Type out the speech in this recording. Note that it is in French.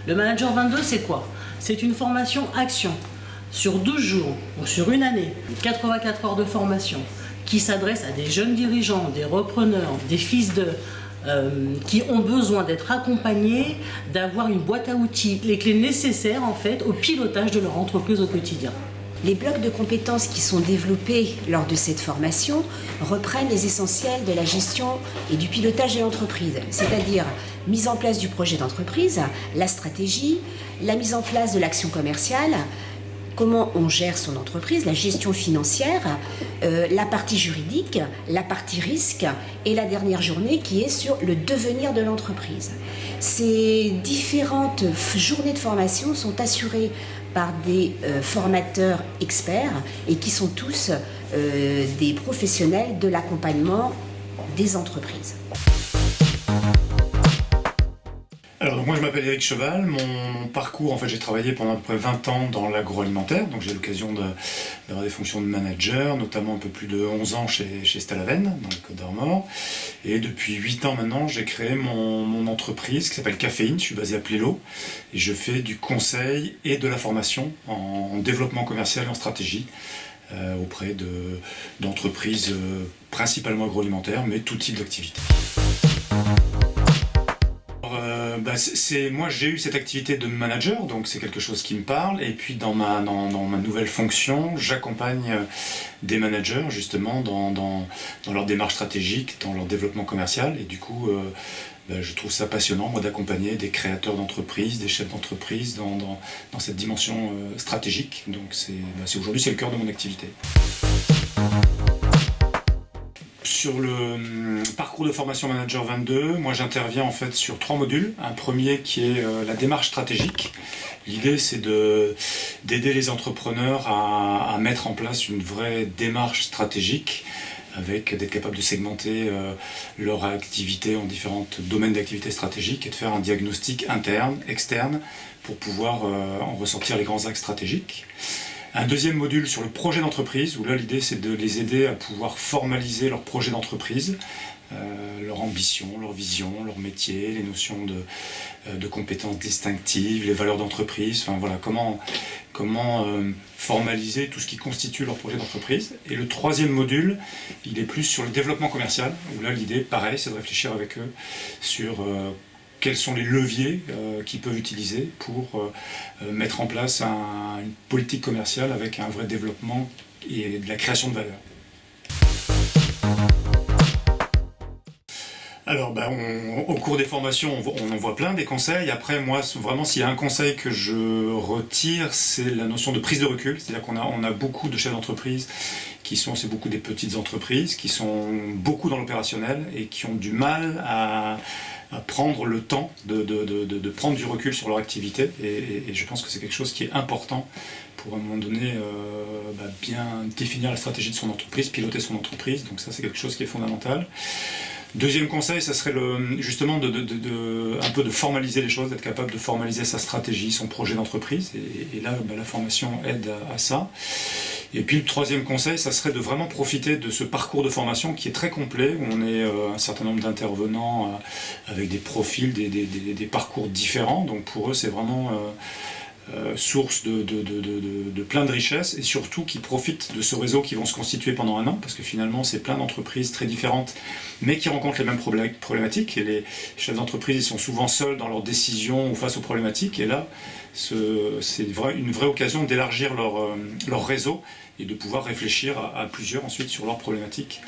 Le Manager 22, c'est quoi? C'est une formation action sur 12 jours ou sur une année, 84 heures de formation qui s'adresse à des jeunes dirigeants, des repreneurs, des fils de... qui ont besoin d'être accompagnés, d'avoir une boîte à outils, les clés nécessaires en fait au pilotage de leur entreprise au quotidien. Les blocs de compétences qui sont développés lors de cette formation reprennent les essentiels de la gestion et du pilotage de l'entreprise, c'est-à-dire mise en place du projet d'entreprise, la stratégie, la mise en place de l'action commerciale, comment on gère son entreprise, la gestion financière, la partie juridique, la partie risque et la dernière journée qui est sur le devenir de l'entreprise. Ces différentes journées de formation sont assurées par des formateurs experts et qui sont tous des professionnels de l'accompagnement des entreprises. Alors moi je m'appelle Éric Cheval, mon parcours, en fait j'ai travaillé pendant à peu près 20 ans dans l'agroalimentaire, donc j'ai l'occasion d'avoir des fonctions de manager, notamment un peu plus de 11 ans chez Stalaven, dans le Côte d'Armor, et depuis 8 ans maintenant j'ai créé mon entreprise qui s'appelle Caféine, je suis basé à Plélo, et je fais du conseil et de la formation en développement commercial et en stratégie auprès d'entreprises principalement agroalimentaires, mais tout type d'activité. Moi j'ai eu cette activité de manager, donc c'est quelque chose qui me parle, et puis dans ma nouvelle fonction, j'accompagne des managers justement dans leur démarche stratégique, dans leur développement commercial, et du coup je trouve ça passionnant moi d'accompagner des créateurs d'entreprises, des chefs d'entreprise dans cette dimension stratégique, donc aujourd'hui c'est le cœur de mon activité. Sur le parcours de formation Manager 22, moi j'interviens en fait sur 3 modules. Un premier qui est la démarche stratégique. L'idée c'est d'aider les entrepreneurs à mettre en place une vraie démarche stratégique, avec d'être capable de segmenter leur activité en différents domaines d'activité stratégique et de faire un diagnostic interne, externe, pour pouvoir en ressortir les grands axes stratégiques. Un deuxième module sur le projet d'entreprise, où là l'idée c'est de les aider à pouvoir formaliser leur projet d'entreprise, leur ambition, leur vision, leur métier, les notions de compétences distinctives, les valeurs d'entreprise, enfin voilà, comment formaliser tout ce qui constitue leur projet d'entreprise. Et le troisième module, il est plus sur le développement commercial, où là l'idée, pareil, c'est de réfléchir avec eux sur quels sont les leviers qu'ils peuvent utiliser pour mettre en place une politique commerciale avec un vrai développement et de la création de valeur. Alors, au cours des formations, on en voit plein des conseils. Après, moi, vraiment, s'il y a un conseil que je retire, c'est la notion de prise de recul. C'est-à-dire qu'on a beaucoup de chefs d'entreprise c'est beaucoup des petites entreprises, qui sont beaucoup dans l'opérationnel et qui ont du mal à prendre le temps de prendre du recul sur leur activité. Et je pense que c'est quelque chose qui est important pour à un moment donné bien définir la stratégie de son entreprise, piloter son entreprise. Donc ça, c'est quelque chose qui est fondamental. Deuxième conseil, ça serait justement un peu de formaliser les choses, d'être capable de formaliser sa stratégie, son projet d'entreprise, et là la formation aide à ça. Et puis le troisième conseil, ça serait de vraiment profiter de ce parcours de formation qui est très complet, où on est un certain nombre d'intervenants avec des profils, des parcours différents, donc pour eux c'est vraiment source de plein de richesses, et surtout qui profitent de ce réseau qui vont se constituer pendant un an, parce que finalement c'est plein d'entreprises très différentes mais qui rencontrent les mêmes problématiques, et les chefs d'entreprise ils sont souvent seuls dans leurs décisions ou face aux problématiques, et là c'est une vraie occasion d'élargir leur réseau et de pouvoir réfléchir à plusieurs ensuite sur leurs problématiques